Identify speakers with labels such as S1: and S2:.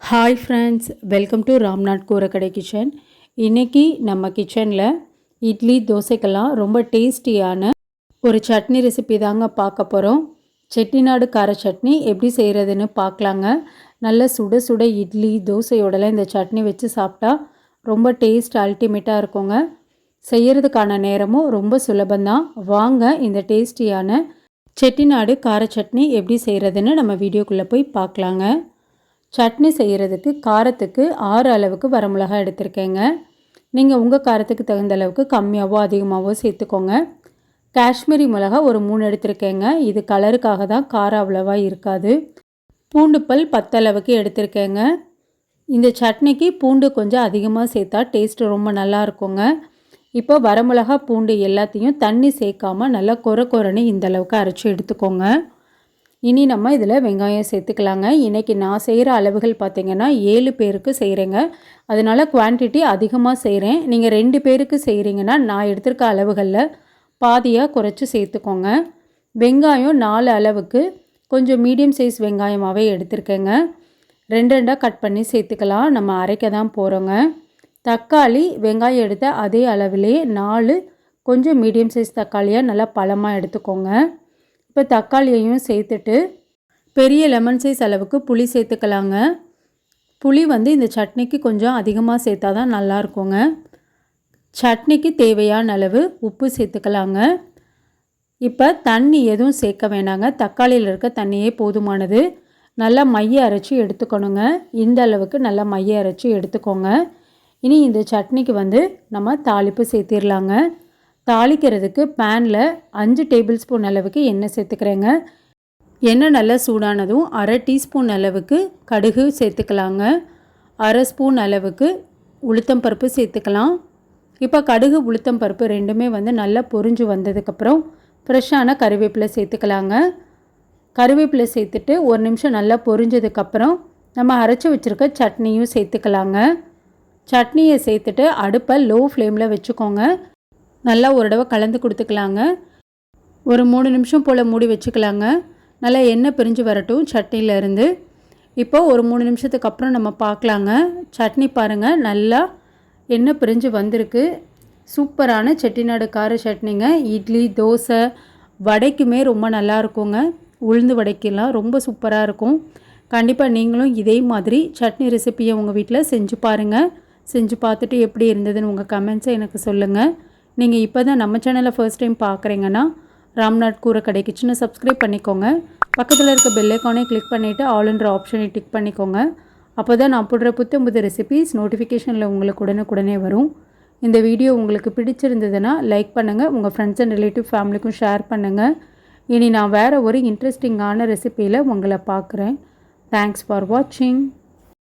S1: Hi friends, welcome to Ramnath கூரக்கடை kitchen. இன்றைக்கி நம்ம கிச்சனில் இட்லி தோசைக்கெல்லாம் ரொம்ப டேஸ்டியான ஒரு சட்னி ரெசிபி தாங்க பார்க்க போகிறோம். செட்டிநாடு கார சட்னி எப்படி செய்கிறதுன்னு பார்க்கலாங்க. நல்ல சுட சுட இட்லி தோசையோடலாம் இந்த சட்னி வச்சு சாப்பிட்டா ரொம்ப டேஸ்ட் அல்டிமேட்டாக இருக்குங்க. செய்கிறதுக்கான நேரமும் ரொம்ப சுலபந்தான். வாங்க இந்த டேஸ்டியான செட்டிநாடு கார சட்னி எப்படி செய்கிறதுன்னு நம்ம வீடியோக்குள்ளே போய் பார்க்கலாங்க. சட்னி செய்கிறதுக்கு காரத்துக்கு 6 அளவுக்கு வரமிளகாய் எடுத்திருக்கேங்க. நீங்கள் உங்கள் காரத்துக்கு தகுந்த அளவுக்கு கம்மியாகவோ அதிகமாகவோ சேர்த்துக்கோங்க. காஷ்மீரி மிளகா ஒரு 3 எடுத்திருக்கேங்க. இது கலருக்காக தான், காரம் அவ்வளவா இருக்காது. பூண்டு பல் 10 அளவுக்கு எடுத்திருக்கேங்க. இந்த சட்னிக்கு பூண்டு கொஞ்சம் அதிகமாக சேர்த்தா டேஸ்ட்டு ரொம்ப நல்லா இருக்குங்க. இப்போ வரமிளகா பூண்டு எல்லாத்தையும் தண்ணி சேர்க்காமல் நல்லா கொரன்னு இந்த அளவுக்கு அரைச்சி எடுத்துக்கோங்க. இனி நம்ம இதில் வெங்காயம் சேர்த்துக்கலாங்க. இன்றைக்கி நான் செய்கிற அளவுகள் பார்த்திங்கன்னா 7 பேருக்கு செய்கிறேங்க. அதனால் குவான்டிட்டி அதிகமாக செய்கிறேன். நீங்கள் 2 பேருக்கு செய்கிறீங்கன்னா நான் எடுத்திருக்க அளவுகளில் பாதியாக குறைச்சி சேர்த்துக்கோங்க. வெங்காயம் 4 அளவுக்கு கொஞ்சம் மீடியம் சைஸ் வெங்காயமாகவே எடுத்திருக்கேங்க. 2 கட் பண்ணி சேர்த்துக்கலாம். நம்ம அரைக்க தான் போகிறோங்க. தக்காளி வெங்காயம் எடுத்த அதே அளவிலே 4 கொஞ்சம் மீடியம் சைஸ் தக்காளியாக நல்லா பழமாக எடுத்துக்கோங்க. இப்போ தக்காளியையும் சேர்த்துட்டு பெரிய லெமன் சைஸ் அளவுக்கு புளி சேர்த்துக்கலாங்க. புளி இந்த சட்னிக்கு கொஞ்சம் அதிகமாக சேர்த்தா தான் நல்லாயிருக்குங்க. சட்னிக்கு தேவையான அளவு உப்பு சேர்த்துக்கலாங்க. இப்போ தண்ணி எதுவும் சேர்க்க வேணாங்க. தக்காளியில் இருக்க தண்ணியே போதுமானது. நல்லா மைய அரைச்சி எடுத்துக்கணுங்க. இந்த அளவுக்கு நல்லா மைய அரைச்சி எடுத்துக்கோங்க. இனி இந்த சட்னிக்கு நம்ம தாளிப்பு சேர்த்திடலாங்க. தாளிக்கிறதுக்கு பேனில் 5 டேபிள் ஸ்பூன் அளவுக்கு எண்ணெய் சேர்த்துக்கிறேங்க. எண்ணெய் நல்லா சூடானதும் 1/2 டீஸ்பூன் அளவுக்கு கடுகு சேர்த்துக்கலாங்க. 1/2 ஸ்பூன் அளவுக்கு உளுத்தம் பருப்பு சேர்த்துக்கலாம். இப்போ கடுகு உளுத்தம் பருப்பு ரெண்டுமே நல்லா பொரிஞ்சு வந்ததுக்கப்புறம் ஃப்ரெஷ்ஷான கருவேப்பிலை சேர்த்துக்கலாங்க. கருவேப்பிலை சேர்த்துட்டு 1 நிமிஷம் நல்லா பொரிஞ்சதுக்கப்புறம் நம்ம அரைச்சி வச்சுருக்க சட்னியும் சேர்த்துக்கலாங்க. சட்னியை சேர்த்துட்டு அடுப்பை லோ ஃப்ளேமில் வச்சுக்கோங்க. நல்லா ஒரு தடவை கலந்து கொடுத்துக்கலாங்க. ஒரு 3 நிமிஷம் போல் மூடி வச்சுக்கலாங்க. நல்லா எண்ணெய் பிரிஞ்சு வரட்டும் சட்னியிலேருந்து. இப்போ ஒரு 3 நிமிஷத்துக்கு அப்புறம் நம்ம பார்க்கலாங்க. சட்னி பாருங்கள், நல்லா எண்ணெய் பிரிஞ்சு வந்திருக்கு. சூப்பரான செட்டிநாடு கார சட்னிங்க. இட்லி தோசை வடைக்குமே ரொம்ப நல்லா இருக்குங்க. உளுந்து வடைக்கெல்லாம் ரொம்ப சூப்பராக இருக்கும். கண்டிப்பாக நீங்களும் இதே மாதிரி சட்னி ரெசிப்பியை உங்கள் வீட்டில் செஞ்சு பாருங்கள். செஞ்சு பார்த்துட்டு எப்படி இருந்ததுன்னு உங்கள் கமெண்ட்ஸை எனக்கு சொல்லுங்கள். நீங்கள் இப்போ தான் நம்ம சேனலை ஃபர்ஸ்ட் டைம் பார்க்குறீங்கன்னா ராம்நாத் கூரக்கடை கிச்சனை சப்ஸ்கிரைப் பண்ணிக்கோங்க. பக்கத்தில் இருக்க பெல் ஐக்கானே கிளிக் பண்ணிவிட்டு ஆல்ன்ற ஆப்ஷனை டிக் பண்ணிக்கோங்க. அப்போ தான் நான் போடுற புது ரெசிபீஸ் நோட்டிஃபிகேஷனில் உங்களுக்கு உடனே வரும். இந்த வீடியோ உங்களுக்கு பிடிச்சிருந்ததுன்னா லைக் பண்ணுங்கள். உங்கள் ஃப்ரெண்ட்ஸ் அண்ட் ரிலேட்டிவ் ஃபேமிலிக்கும் ஷேர் பண்ணுங்கள். இனி நான் வேறு ஒரு இன்ட்ரெஸ்டிங்கான ரெசிப்பியில் உங்களை பார்க்குறேன். தேங்க்ஸ் ஃபார் வாட்சிங்.